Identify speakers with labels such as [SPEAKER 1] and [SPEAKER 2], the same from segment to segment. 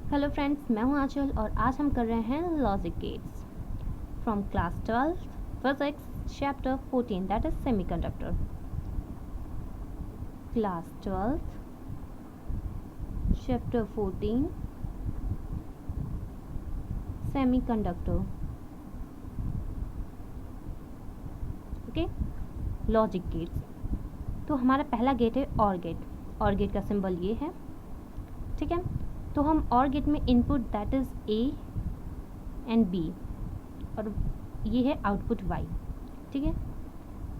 [SPEAKER 1] Hello friends, मैं हूं आंचल और आज हम कर रहे हैं logic gates from class 12 physics chapter 14 that is semiconductor. Class 12 chapter 14 semiconductor. Okay, logic gates. तो हमारा पहला गेट है और गेट। और गेट का सिंबल ये है, ठीक है। तो हम और गेट में input that is A and B और ये है आउटपुट वाई, ठीक है।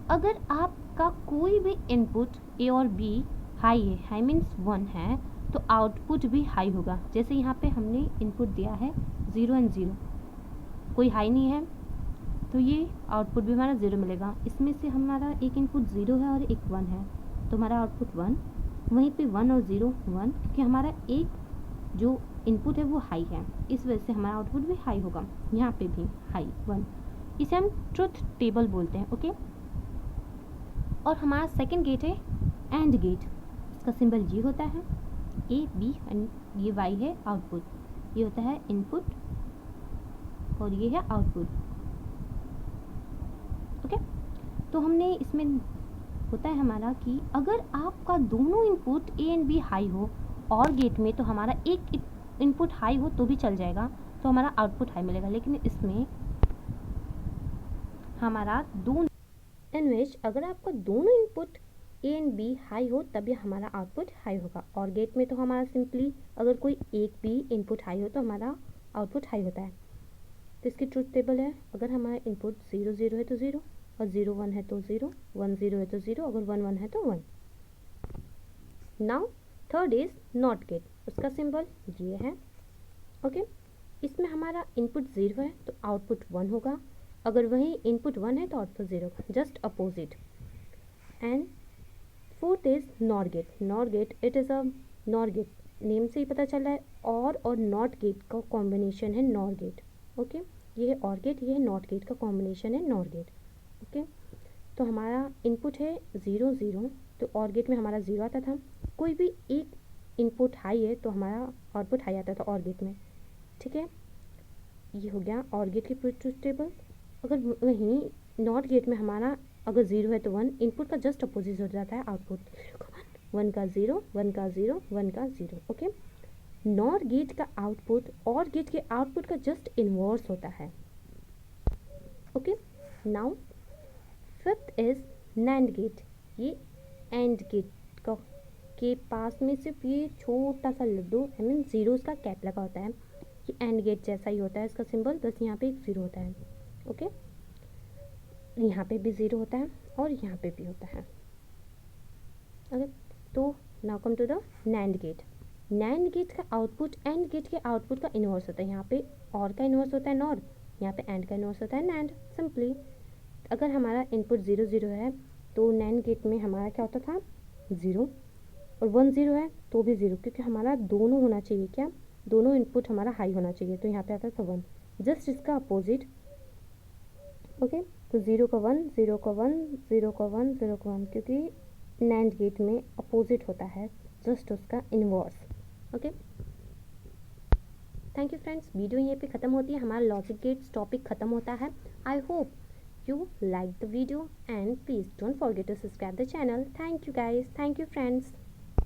[SPEAKER 1] अगर आपका कोई भी इनपुट ए और बी हाई है, हाई मीन्स 1 है, तो आउटपुट भी हाई होगा। जैसे यहाँ पे हमने इनपुट दिया है 0 एंड 0, कोई हाई नहीं है तो ये आउटपुट भी हमारा 0 मिलेगा। इसमें से हमारा एक इनपुट 0 है और एक 1 है, तो हमारा आउटपुट 1। वहीं पे 1 और 0 1, क्योंकि हमारा एक जो इनपुट है वो हाई है, इस वजह से हमारा आउटपुट भी हाई होगा। यहाँ पे भी हाई 1, इसे हम ट्रुथ टेबल बोलते हैं। ओके, और हमारा सेकंड गेट है एंड गेट। इसका सिंबल ये होता है ए बी एंड ये वाई है आउटपुट, ये होता है इनपुट और ये है आउटपुट। ओके, तो हमने इसमें होता है हमारा कि अगर आपका दोनों input A and B high हो और गेट में, तो हमारा एक इनपुट हाई हो तो भी चल जाएगा, तो हमारा आउटपुट हाई मिलेगा। लेकिन इसमें हमारा दोनों इन विच अगर आपका दोनों input A and B high हो तभी हमारा आउटपुट हाई होगा। और गेट में तो हमारा सिंपली अगर कोई एक भी इनपुट हाई हो तो हमारा आउटपुट हाई होता है। तो इसकी ट्रुथ टेबल है, अगर हमारा इनपुट 0 0 है तो 0, और 0 1 है तो 0, 1 0 है तो 0, अगर 1 1 है तो 1। Now third is not gate, उसका सिंबल ये है। ओके, इसमें हमारा इनपुट 0 है तो आउटपुट 1 होगा, अगर वही इनपुट 1 है तो आउटपुट 0 होगा, just opposite. And fourth is not gate. Not get it is a not gate, name से ही पता चल रहा है और नॉट गेट का कॉम्बिनेशन है नॉट गेट। ओके, ये है और गेट, ये है नॉट गेट का कॉम्बिनेशन है नॉट गेट। ओके, तो हमारा इनपुट है 0 0, तो और गेट में हमारा 0 आता था। कोई भी एक इनपुट हाई है तो हमारा आउटपुट हाई आता था और गेट में, ठीक है। ये हो गया और गेट की ट्रुथ टेबल। अगर वहीं नॉट गेट में हमारा अगर 0 है तो 1, इनपुट का जस्ट अपोजिट हो जाता है आउटपुट। 1 का 0, 1 का 0, 1 का 0। ओके, नॉट गेट का आउटपुट और गेट के आउटपुट का जस्ट इनवर्स होता है। Okay, now fifth is NAND gate. ये एंड गेट का के पास में सिर्फ ये छोटा सा लड्डू आई मीन जीरोस का कैप लगा होता है। ये एंड गेट जैसा ही होता है इसका सिंबल, बस यहाँ पे एक 0 होता है। ओके, यहाँ पे भी 0 होता है और यहाँ पे भी होता है। ओके, तो now come to the NAND gate. NAND gate का आउटपुट एंड गेट के आउटपुट का इनवर्स होता है। यहाँ पे और का इनवर्स होता है नॉर, यहाँ पे एंड का इनवर्स होता है नैंड। सिंपली अगर हमारा इनपुट 0 0 है तो नैंड गेट में हमारा क्या होता था 0, और 1 0 है तो भी 0, क्योंकि हमारा दोनों होना चाहिए, क्या दोनों इनपुट हमारा हाई होना चाहिए, तो यहाँ पे आता था 1, जस्ट इसका अपोजिट। ओके, तो 0 का 1, 0 का 1, 0 का 1, 0 का 1, क्योंकि नैंड गेट में अपोजिट होता है, जस्ट उसका inverse. Okay, thank you friends, video यहीं पे ख़त्म होती है, हमारा लॉजिक गेट्स टॉपिक ख़त्म होता है। I hope you like the video and please don't forget to subscribe the channel. Thank you guys, thank you friends.